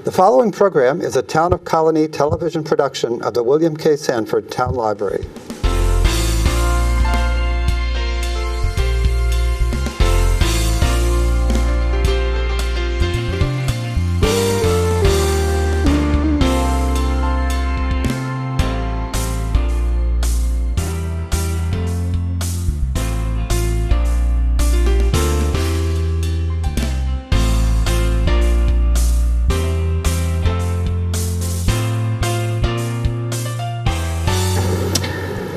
The following program is a Town of Colonie television production of the William K. Sanford Town Library.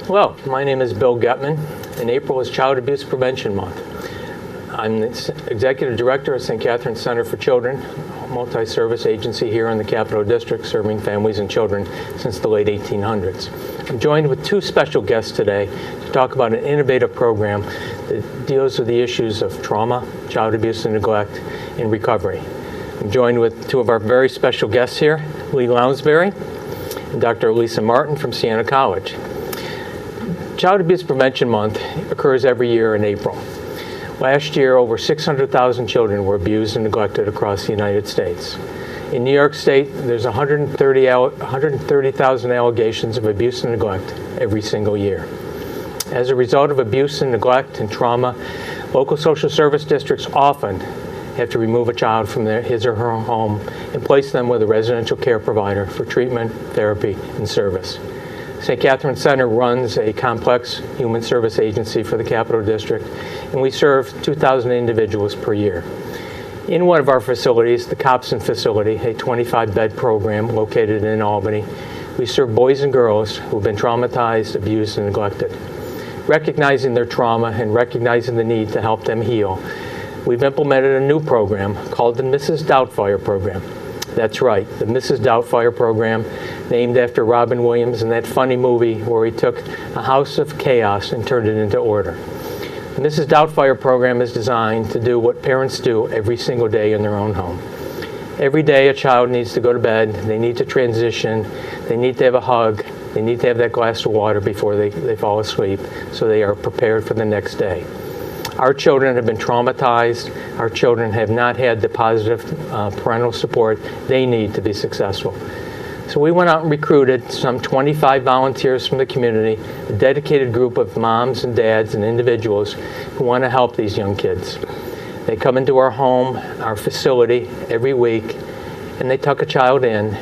Hello, my name is Bill Gettman, and April is Child Abuse Prevention Month. I'm the Executive Director of St. Catherine's Center for Children, a multi-service agency here in the Capital District serving families and children since the late 1800s. I'm joined with two special guests today to talk about an innovative program that deals with the issues of trauma, child abuse and neglect, and recovery. I'm joined with two of our very special guests here, Lounsbury and Dr. Elisa Martin from Siena College. Child Abuse Prevention Month occurs every year in April. Last year, over 600,000 children were abused and neglected across the United States. In New York State, there's 130,000 allegations of abuse and neglect every single year. As a result of abuse and neglect and trauma, local social service districts often have to remove a child from his or her home and place them with a residential care provider for treatment, therapy, and service. St. Catherine's Center runs a complex human service agency for the Capital District, and we serve 2,000 individuals per year. In one of our facilities, the Copson facility, a 25-bed program located in Albany, we serve boys and girls who have been traumatized, abused, and neglected. Recognizing their trauma and recognizing the need to help them heal, we've implemented a new program called the Mrs. Doubtfire program. That's right, the Mrs. Doubtfire program, named after Robin Williams in that funny movie where he took a house of chaos and turned it into order. The Mrs. Doubtfire program is designed to do what parents do every single day in their own home. Every day a child needs to go to bed, they need to transition, they need to have a hug, they need to have that glass of water before they fall asleep so they are prepared for the next day. Our children have been traumatized. Our children have not had the positive parental support they need to be successful. So we went out and recruited some 25 volunteers from the community, a dedicated group of moms and dads and individuals who want to help these young kids. They come into our home, our facility, every week, and they tuck a child in.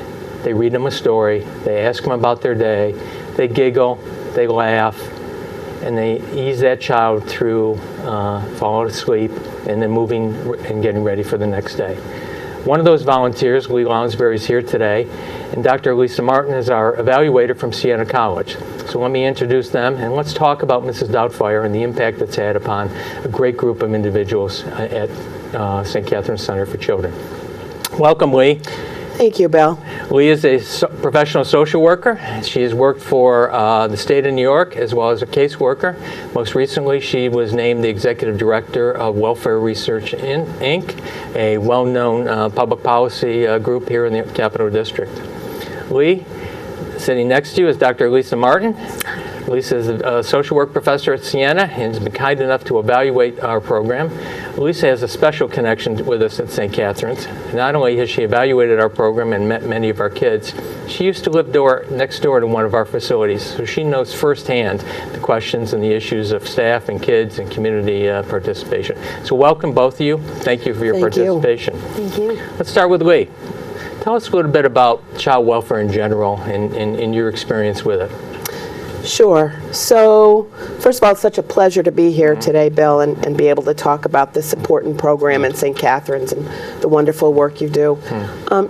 They read them a story. They ask them about their day. They giggle. They laugh. And they ease that child through falling asleep and then moving and getting ready for the next day. One of those volunteers, Lounsbury, is here today, and Dr. Elisa Martin is our evaluator from Siena College. So let me introduce them, and let's talk about Mrs. Doubtfire and the impact it's had upon a great group of individuals at St. Catherine's Center for Children. Welcome, Lee. Thank you, Bill. Lee is a professional social worker. She has worked for the state of New York as well as a caseworker. Most recently, she was named the Executive Director of Welfare Research Inc., a well-known public policy group here in the Capital District. Lee, sitting next to you is Dr. Elisa Martin. Elisa is a social work professor at Siena and has been kind enough to evaluate our program. Elisa has a special connection with us at St. Catherine's. Not only has she evaluated our program and met many of our kids, she used to live next door to one of our facilities, so she knows firsthand the questions and the issues of staff and kids and community participation. So welcome, both of you. Thank you for your participation. Thank you. Let's start with Lee. Tell us a little bit about child welfare in general and your experience with it. Sure. So, first of all, it's such a pleasure to be here today, Bill, and be able to talk about this important program in St. Catherine's and the wonderful work you do.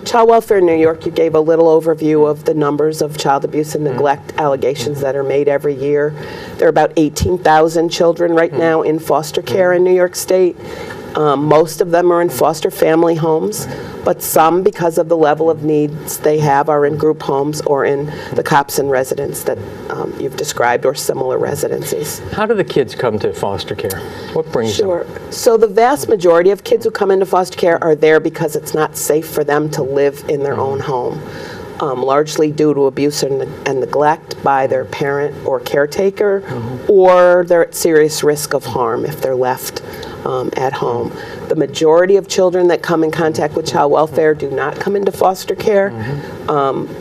Child welfare in New York, you gave a little overview of the numbers of child abuse and neglect allegations that are made every year. There are about 18,000 children right now in foster care in New York State. Most of them are in foster family homes, but some, because of the level of needs they have, are in group homes or in the Copson residence that you've described, or similar residencies. How do the kids come to foster care? What brings them? Sure. So the vast majority of kids who come into foster care are there because it's not safe for them to live in their own home. Largely due to abuse and neglect by their parent or caretaker, or they're at serious risk of harm if they're left at home. The majority of children that come in contact with child welfare do not come into foster care.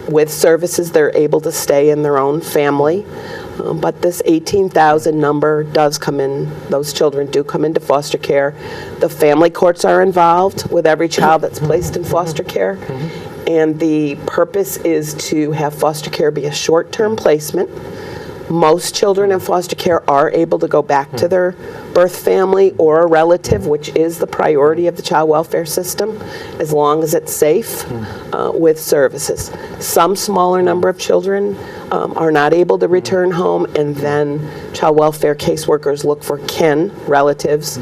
With services, they're able to stay in their own family. But this 18,000 number does come in, those children do come into foster care. The family courts are involved with every child that's placed in foster care. And the purpose is to have foster care be a short-term placement. Most children in foster care are able to go back to their birth family or a relative, which is the priority of the child welfare system, as long as it's safe, with services. Some smaller number of children are not able to return home, and then child welfare caseworkers look for kin, relatives,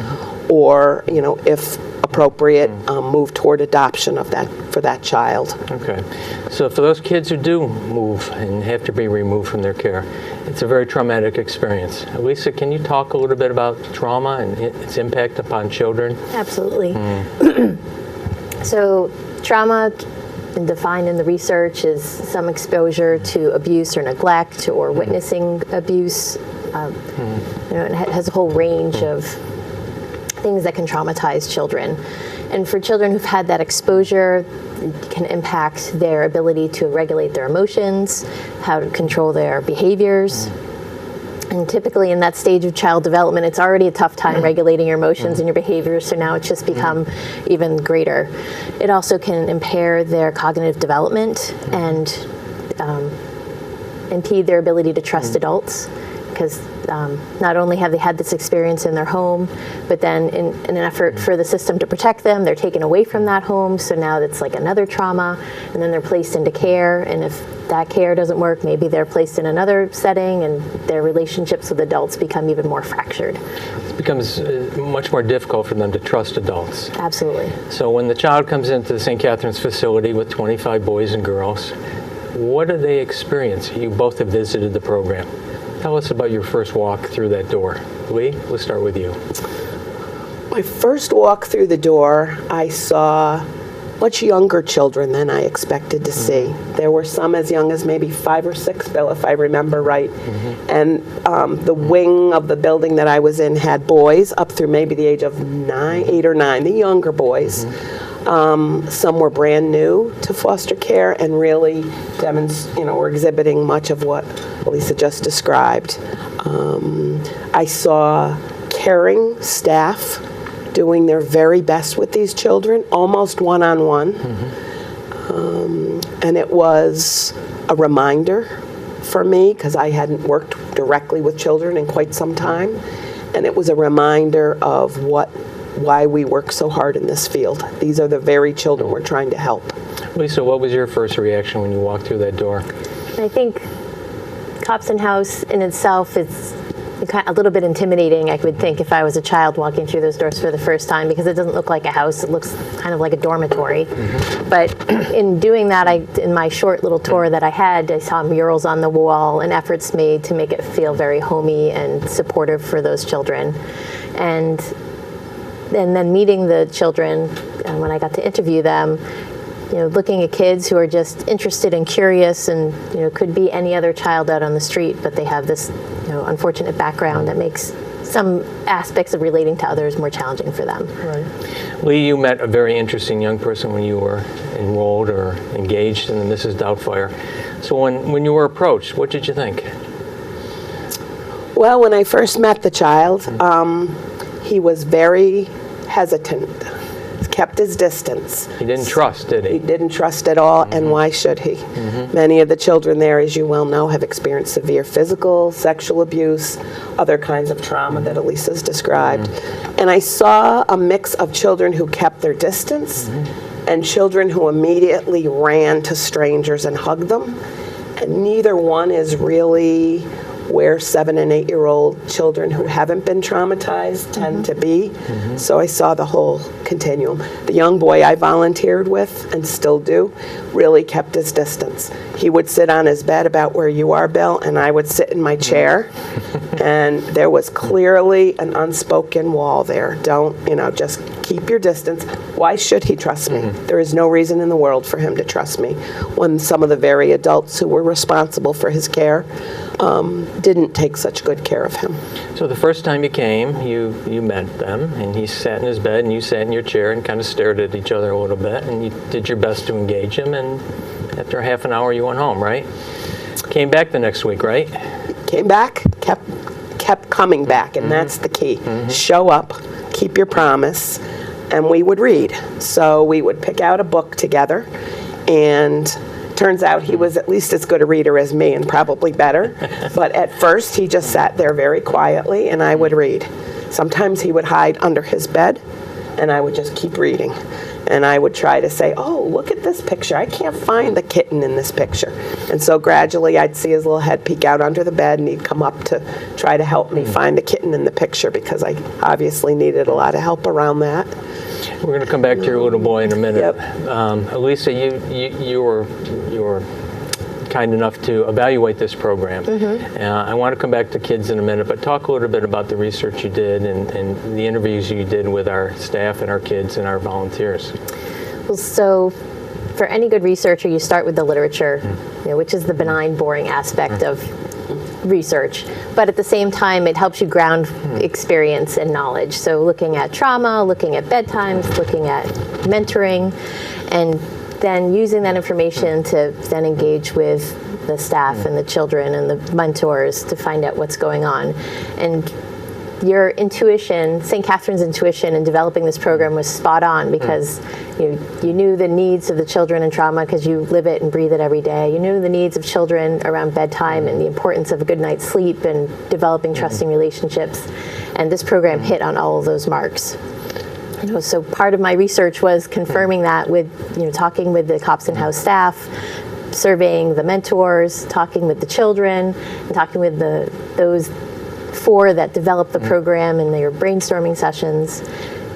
or, if appropriate, move toward adoption of that for that child. Okay. So for those kids who do move and have to be removed from their care, it's a very traumatic experience. Elisa, can you talk a little bit about trauma and its impact upon children? Absolutely. So trauma, defined in the research, is some exposure to abuse or neglect or witnessing abuse. It has a whole range of things that can traumatize children. And for children who've had that exposure, it can impact their ability to regulate their emotions, how to control their behaviors. And typically in that stage of child development, it's already a tough time regulating your emotions and your behaviors, so now it's just become even greater. It also can impair their cognitive development and impede their ability to trust adults, because not only have they had this experience in their home, but then in an effort for the system to protect them, they're taken away from that home, so now it's like another trauma, and then they're placed into care, and if that care doesn't work, maybe they're placed in another setting, and their relationships with adults become even more fractured. It becomes much more difficult for them to trust adults. Absolutely. So when the child comes into the St. Catherine's facility with 25 boys and girls, what do they experience? You both have visited the program. Tell us about your first walk through that door. Lee, let's start with you. My first walk through the door, I saw much younger children than I expected to see. There were some as young as maybe 5 or 6, Bill, if I remember right. And the wing of the building that I was in had boys up through maybe the age of 8 or 9, the younger boys. Some were brand new to foster care and really were exhibiting much of what Elisa just described. I saw caring staff doing their very best with these children, almost one-on-one. And it was a reminder for me, because I hadn't worked directly with children in quite some time, and it was a reminder of why we work so hard in this field. These are the very children we're trying to help. Lisa, what was your first reaction when you walked through that door? I think Copson House in itself is a little bit intimidating, I would think, if I was a child walking through those doors for the first time, because it doesn't look like a house. It looks kind of like a dormitory. But in doing that, in my short little tour that I had, I saw murals on the wall and efforts made to make it feel very homey and supportive for those children. And then meeting the children, when I got to interview them, looking at kids who are just interested and curious, and could be any other child out on the street, but they have this unfortunate background that makes some aspects of relating to others more challenging for them. Right. Lee, you met a very interesting young person when you were enrolled or engaged in the Mrs. Doubtfire. So when you were approached, what did you think? Well, when I first met the child, he was very hesitant, kept his distance. He didn't trust, did he? He didn't trust at all, and why should he? Many of the children there, as you well know, have experienced severe physical, sexual abuse, other kinds of trauma that Elisa's described. And I saw a mix of children who kept their distance and children who immediately ran to strangers and hugged them. And neither one is really where 7- and 8-year-old children who haven't been traumatized tend to be. So I saw the whole continuum. The young boy I volunteered with, and still do, really kept his distance. He would sit on his bed about where you are, Bill, and I would sit in my chair, and there was clearly an unspoken wall there. Don't, just keep your distance. Why should he trust me? There is no reason in the world for him to trust me when some of the very adults who were responsible for his care didn't take such good care of him. So the first time you came, you met them, and he sat in his bed, and you sat in your chair and kind of stared at each other a little bit, and you did your best to engage him, and after half an hour you went home, right? Came back the next week, right? Came back, kept coming back, and that's the key. Show up, keep your promise, and we would read. So we would pick out a book together, and turns out he was at least as good a reader as me, and probably better. But at first he just sat there very quietly, and I would read. Sometimes he would hide under his bed, and I would just keep reading. And I would try to say, oh, look at this picture. I can't find the kitten in this picture. And so gradually I'd see his little head peek out under the bed, and he'd come up to try to help me find the kitten in the picture, because I obviously needed a lot of help around that. We're going to come back to your little boy in a minute. Yep. Elisa, you were kind enough to evaluate this program. I want to come back to kids in a minute, but talk a little bit about the research you did and the interviews you did with our staff and our kids and our volunteers. Well, so for any good researcher, you start with the literature, which is the benign, boring aspect of research. But at the same time, it helps you ground experience and knowledge. So looking at trauma, looking at bedtimes, looking at mentoring, and then using that information to then engage with the staff and the children and the mentors to find out what's going on. And your intuition, St. Catherine's intuition in developing this program was spot on, because you knew the needs of the children in trauma because you live it and breathe it every day. You knew the needs of children around bedtime and the importance of a good night's sleep and developing trusting relationships. And this program hit on all of those marks. So part of my research was confirming that with, talking with the Copson House staff, surveying the mentors, talking with the children, and talking with those 4 that developed the program in their brainstorming sessions,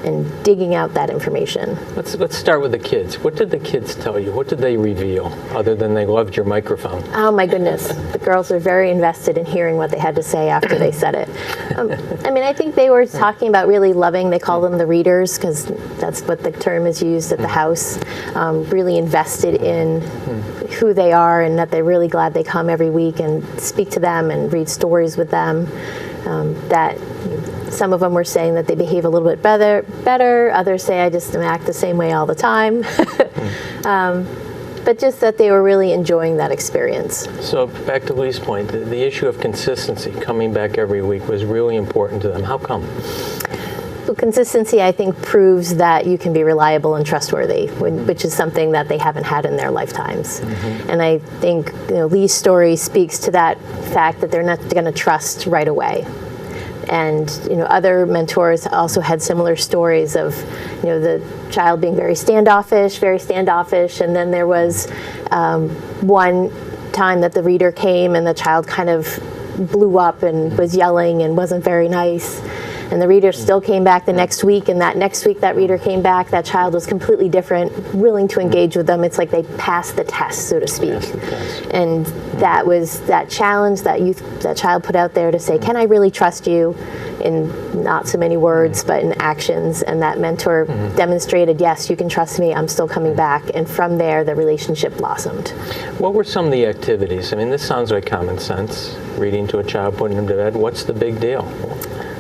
and digging out that information. Let's start with the kids. What did the kids tell you? What did they reveal, other than they loved your microphone? Oh my goodness. The girls were very invested in hearing what they had to say after they said it. I think they were talking about really loving, they call them the readers, because that's what the term is used at the house, really invested in who they are, and that they're really glad they come every week and speak to them and read stories with them. That some of them were saying that they behave a little bit better. Others say I just act the same way all the time. But just that they were really enjoying that experience. So back to Lee's point, the issue of consistency, coming back every week, was really important to them. How come? Well, consistency, I think, proves that you can be reliable and trustworthy, which is something that they haven't had in their lifetimes. And I think Lee's story speaks to that fact that they're not going to trust right away. And other mentors also had similar stories of the child being very standoffish, and then there was one time that the reader came and the child kind of blew up and was yelling and wasn't very nice. And the reader still came back the next week, and that next week that reader came back, that child was completely different, willing to engage with them. It's like they passed the test, so to speak. And that was that challenge that child put out there to say, can I really trust you? In not so many words, but in actions. And that mentor demonstrated, yes, you can trust me, I'm still coming back. And from there, the relationship blossomed. What were some of the activities? This sounds like common sense, reading to a child, putting them to bed. What's the big deal?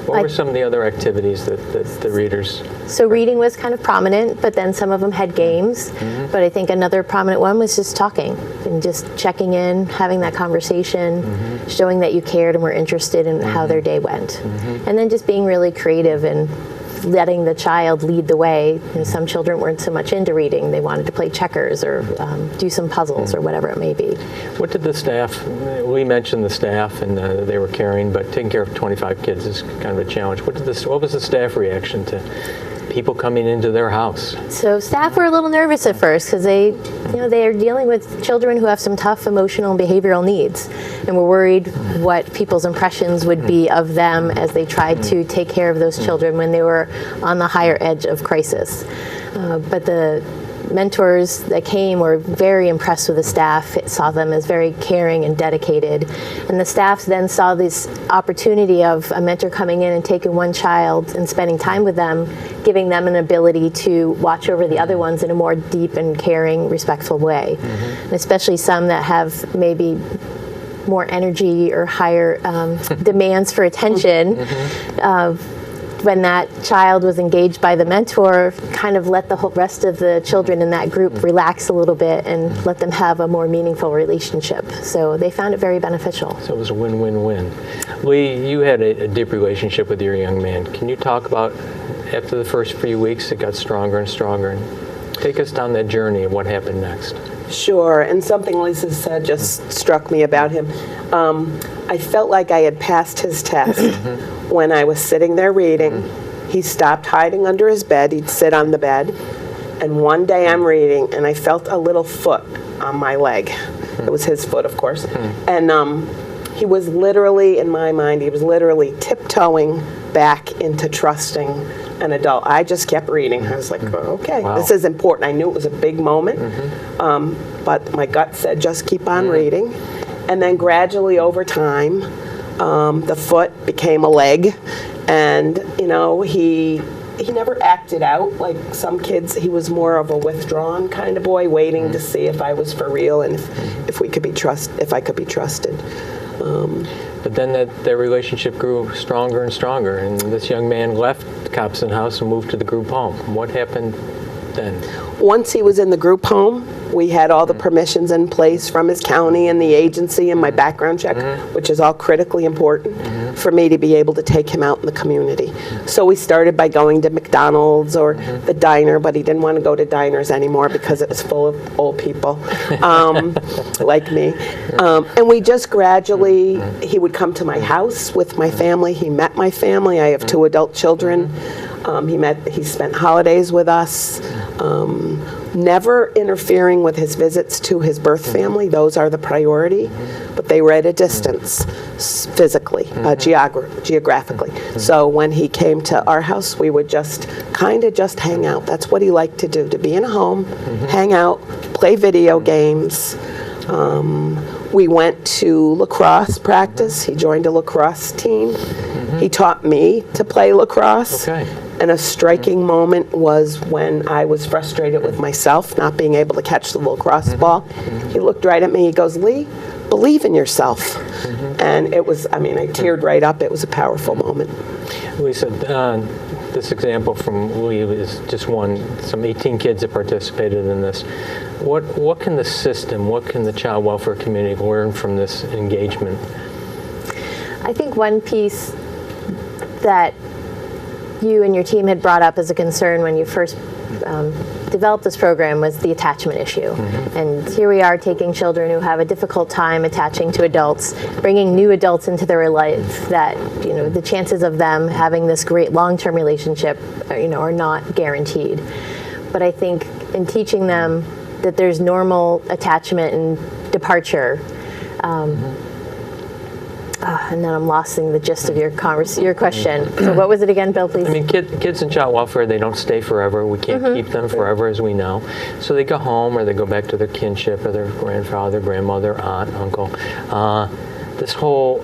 What were some of the other activities that the readers... So reading was kind of prominent, but then some of them had games. But I think another prominent one was just talking and just checking in, having that conversation, showing that you cared and were interested in how their day went. And then just being really creative and letting the child lead the way. Some children weren't so much into reading. They wanted to play checkers or do some puzzles or whatever it may be. What did the staff, we mentioned the staff and they were caring, but taking care of 25 kids is kind of a challenge. What was the staff reaction to people coming into their house? So staff were a little nervous at first because they are dealing with children who have some tough emotional and behavioral needs, and were worried what people's impressions would be of them as they tried to take care of those children when they were on the higher edge of crisis. But the mentors that came were very impressed with the staff, saw them as very caring and dedicated. And the staff then saw this opportunity of a mentor coming in and taking one child and spending time with them, giving them an ability to watch over the other ones in a more deep and caring, respectful way. And especially some that have maybe more energy or higher demands for attention. When that child was engaged by the mentor, kind of let the whole rest of the children in that group relax a little bit and let them have a more meaningful relationship. So they found it very beneficial. So it was a win-win-win. Lee, you had a deep relationship with your young man. Can you talk about, after the first few weeks, it got stronger and stronger, and take us down that journey of what happened next? Sure, and something Lisa said just struck me about him. I felt like I had passed his test when I was sitting there reading. He stopped hiding under his bed. He'd sit on the bed. And one day I'm reading, and I felt a little foot on my leg. It was his foot, of course. And he was literally, in my mind, he was literally tiptoeing back into trusting an adult. I just kept reading. I was like, oh, okay, Wow. this is important. I knew it was a big moment, but my gut said just keep on reading. And then gradually over time, the foot became a leg, and he never acted out like some kids. He was more of a withdrawn kind of boy, waiting to see if I was for real and if I could be trusted. But then that relationship grew stronger and stronger, and this young man left Copson House and moved to the group home. What happened then? Once he was in the group home, we had all the permissions in place from his county and the agency and my background check, which is all critically important for me to be able to take him out in the community. So we started by going to McDonald's or the diner, but he didn't want to go to diners anymore because it was full of old people like me. And we just gradually, he would come to my house with my family. He met my family. I have 2 adult children. He spent holidays with us. Never interfering with his visits to his birth family. Those are the priority, but they were at a distance physically, geographically. So when he came to our house, we would just hang out. That's what he liked to do, to be in a home, hang out, play video games. We went to lacrosse practice. He joined a lacrosse team. He taught me to play lacrosse. Okay. And a striking moment was when I was frustrated with myself not being able to catch the lacrosse ball. He looked right at me. He goes, "Lee, believe in yourself." And it was, I teared right up. It was a powerful moment. Lisa, this example from Lee is just one. Some 18 kids that participated in this. What can the system, what can the child welfare community learn from this engagement? I think one piece that you and your team had brought up as a concern when you first developed this program was the attachment issue. And here we are taking children who have a difficult time attaching to adults, bringing new adults into their life that, the chances of them having this great long-term relationship, are not guaranteed. But I think in teaching them that there's normal attachment and departure, and then I'm losing the gist of your question. So what was it again, Bill, please? Kids in child welfare, they don't stay forever. We can't keep them forever, as we know. So they go home, or they go back to their kinship, or their grandfather, grandmother, aunt, uncle. This whole,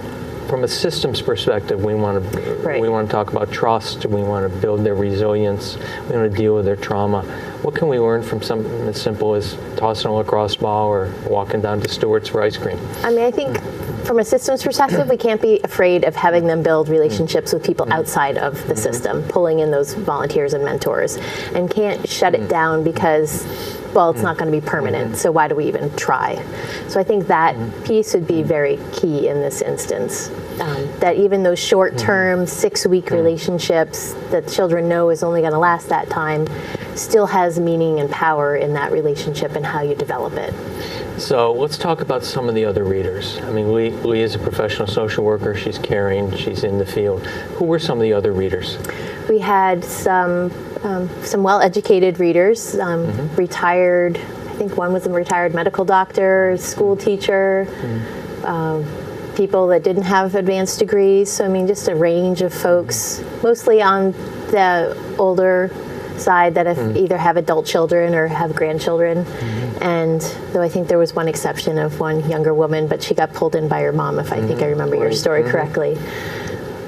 from a systems perspective, we want to talk about trust. We want to build their resilience. We want to deal with their trauma. What can we learn from something as simple as tossing a lacrosse ball or walking down to Stewart's for ice cream? I think from a systems perspective, we can't be afraid of having them build relationships with people outside of the system, pulling in those volunteers and mentors, and can't shut it down because, well, it's not going to be permanent, so why do we even try? So I think that piece would be very key in this instance, that even those short-term 6-week relationships that children know is only going to last that time still has meaning and power in that relationship and how you develop it. So let's talk about some of the other readers. Lee is a professional social worker. She's caring. She's in the field. Who were some of the other readers? We had some well-educated readers, retired. I think one was a retired medical doctor, school teacher, people that didn't have advanced degrees. So just a range of folks, mostly on the older side that either have adult children or have grandchildren. And though I think there was one exception of one younger woman, but she got pulled in by her mom, if I think I remember your story correctly.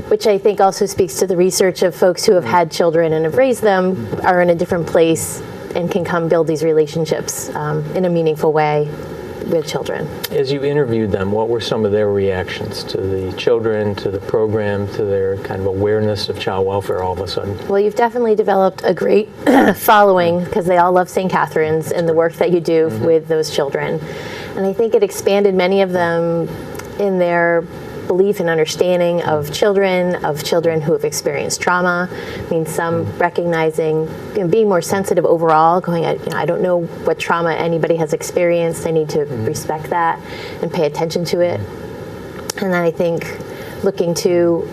Which I think also speaks to the research of folks who have had children and have raised them, are in a different place and can come build these relationships in a meaningful way with children. As you interviewed them, what were some of their reactions to the children, to the program, to their kind of awareness of child welfare all of a sudden? Well, you've definitely developed a great following because they all love St. Catherine's and the work that you do with those children. And I think it expanded many of them in their belief and understanding of children who have experienced trauma. I mean, some recognizing, being more sensitive overall, going, I don't know what trauma anybody has experienced. I need to respect that and pay attention to it. And then I think looking to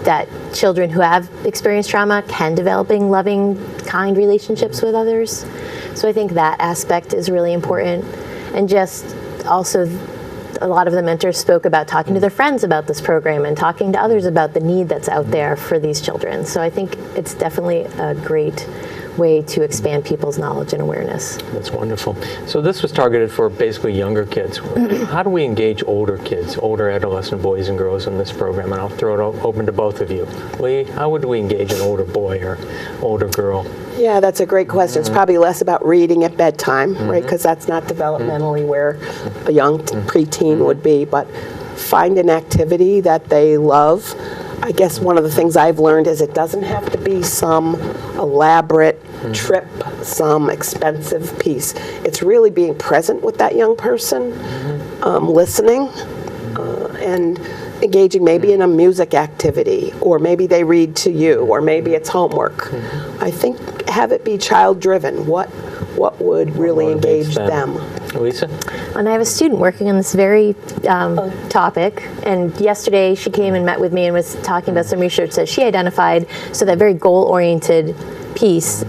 that children who have experienced trauma can developing loving, kind relationships with others. So I think that aspect is really important. And just also, a lot of the mentors spoke about talking to their friends about this program and talking to others about the need that's out there for these children. So I think it's definitely a great way to expand people's knowledge and awareness. That's wonderful. So this was targeted for basically younger kids. How do we engage older kids, older adolescent boys and girls in this program? And I'll throw it open to both of you. Lee, how would we engage an older boy or older girl? Yeah, that's a great question. It's probably less about reading at bedtime, right? Because that's not developmentally where a young preteen would be. But find an activity that they love. I guess one of the things I've learned is it doesn't have to be some elaborate trip, some expensive piece. It's really being present with that young person, listening, and engaging maybe in a music activity, or maybe they read to you, or maybe it's homework. I think have it be child-driven. What would really engage them? Elisa? And I have a student working on this very topic, and yesterday she came and met with me and was talking about some research that she identified, so that very goal-oriented piece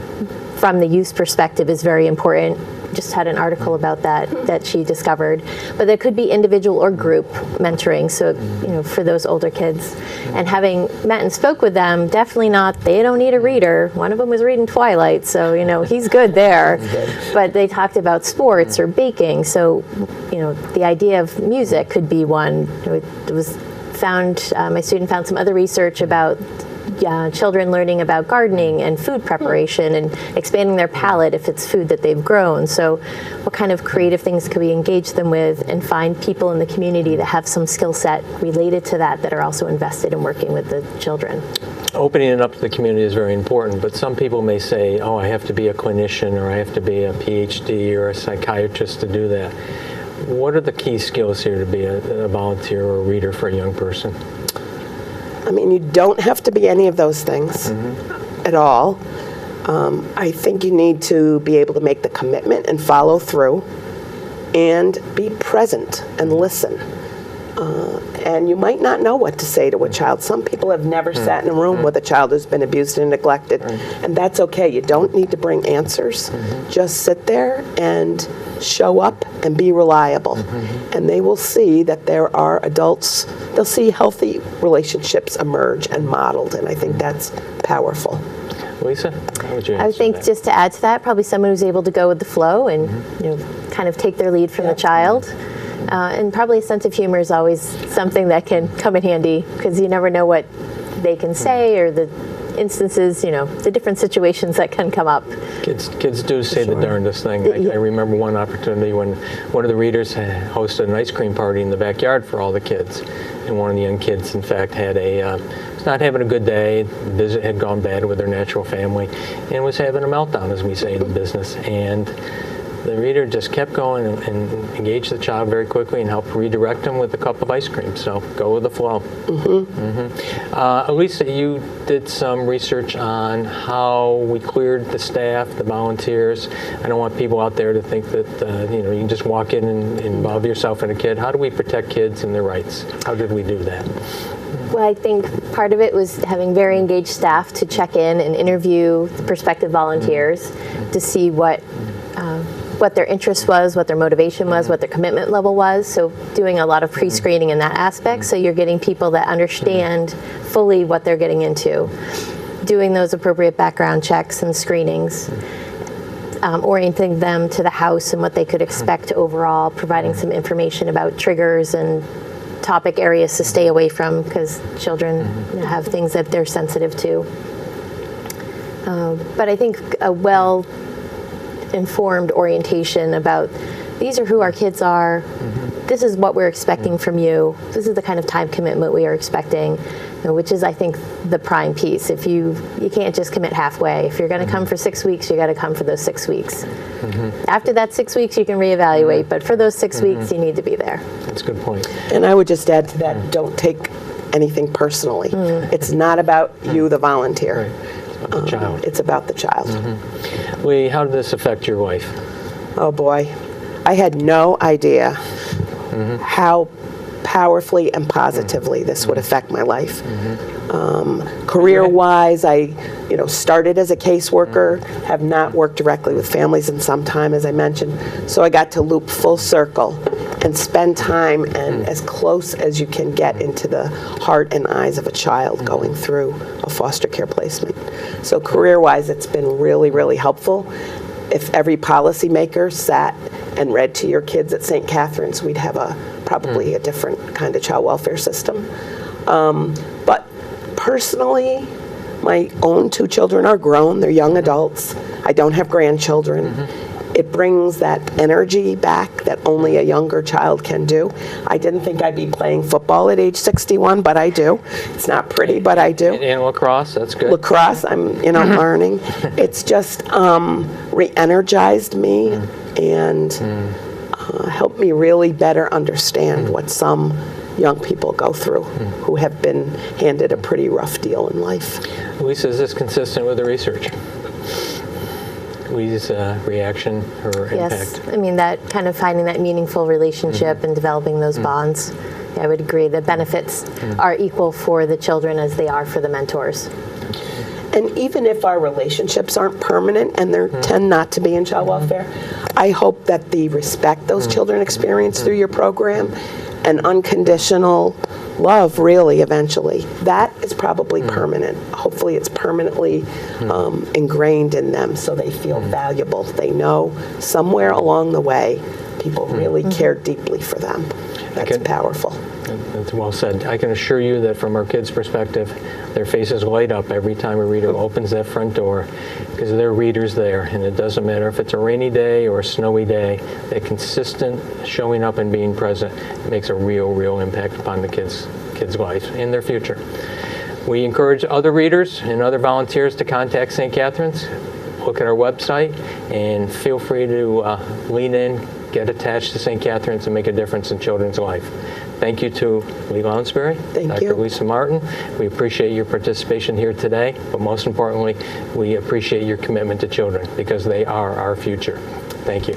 from the youth perspective is very important. Just had an article about that she discovered. But there could be individual or group mentoring, so for those older kids. And having met and spoke with them, definitely not, they don't need a reader. One of them was reading Twilight, so he's good there. But they talked about sports or baking, so the idea of music could be one. It was found, my student found some other research about children learning about gardening and food preparation and expanding their palate if it's food that they've grown. So what kind of creative things could we engage them with and find people in the community that have some skill set related to that are also invested in working with the children? Opening it up to the community is very important, but some people may say, I have to be a clinician or I have to be a Ph.D. or a psychiatrist to do that. What are the key skills here to be a volunteer or a reader for a young person? I mean, you don't have to be any of those things at all. I think you need to be able to make the commitment and follow through and be present and listen. And you might not know what to say to a child. Some people have never sat in a room with a child who's been abused and neglected, and that's okay. You don't need to bring answers. Just sit there and show up and be reliable. And they will see that there are adults, they'll see healthy relationships emerge and modeled, and I think that's powerful. Lisa, how would you answer I think that? just to add to that, probably someone who's able to go with the flow and kind of take their lead from the child. And probably a sense of humor is always something that can come in handy because you never know what they can say or the instances, the different situations that can come up. Kids do say the darndest thing. I remember one opportunity when one of the readers hosted an ice cream party in the backyard for all the kids. And one of the young kids, in fact, was not having a good day. The visit had gone bad with their natural family and was having a meltdown, as we say in the business. And the reader just kept going and engaged the child very quickly and helped redirect them with a cup of ice cream. So go with the flow. Elisa, you did some research on how we cleared the staff, the volunteers. I don't want people out there to think that you can just walk in and involve yourself in a kid. How do we protect kids and their rights? How did we do that? Well, I think part of it was having very engaged staff to check in and interview the prospective volunteers to see what their interest was, what their motivation was, what their commitment level was. So doing a lot of pre-screening in that aspect, so you're getting people that understand fully what they're getting into. doing those appropriate background checks and screenings, orienting them to the house and what they could expect overall, providing some information about triggers and topic areas to stay away from, because children have things that they're sensitive to. But I think a well-informed orientation about these are who our kids are, this is what we're expecting from you, this is the kind of time commitment we are expecting, which is, I think, the prime piece. If you can't just commit halfway. If you're going to come for 6 weeks, you got to come for those 6 weeks. After that 6 weeks, you can reevaluate, but for those 6 weeks, you need to be there. That's a good point. And I would just add to that, don't take anything personally. It's not about you, the volunteer. Right. It's about the child. It's about the child. Lee, how did this affect your life? Oh boy, I had no idea how powerfully and positively this would affect my life. Career-wise, I started as a caseworker, have not worked directly with families in some time, as I mentioned, so I got to loop full circle and spend time and as close as you can get into the heart and eyes of a child going through a foster care placement. So career-wise, it's been really, really helpful. If every policymaker sat and read to your kids at St. Catherine's, we'd have probably a different kind of child welfare system. But personally, my own 2 children are grown, they're young adults. I don't have grandchildren. It brings that energy back that only a younger child can do. I didn't think I'd be playing football at age 61, but I do. It's not pretty, but I do. And lacrosse, that's good. Lacrosse, I'm learning. It's just re-energized me and helped me really better understand what some young people go through who have been handed a pretty rough deal in life. Elisa, is this consistent with the research? Lee's reaction or Yes, impact? I mean, that kind of finding that meaningful relationship and developing those bonds. I would agree the benefits are equal for the children as they are for the mentors. And even if our relationships aren't permanent, and they tend not to be in child welfare, I hope that the respect those children experience through your program and unconditional love, really, eventually, that is probably permanent. Hopefully it's permanently ingrained in them so they feel valuable. They know somewhere along the way people really care deeply for them. That's powerful. That's well said. I can assure you that from our kids' perspective, their faces light up every time a reader opens that front door, because there are readers there, and it doesn't matter if it's a rainy day or a snowy day, that consistent showing up and being present makes a real impact upon the kids' lives and their future. We encourage other readers and other volunteers to contact St. Catherine's. Look at our website and feel free to lean in, get attached to St. Catherine's, and make a difference in children's life. Thank you to Lee Lounsbury, Dr. Lisa Martin. We appreciate your participation here today, but most importantly, we appreciate your commitment to children because they are our future. Thank you.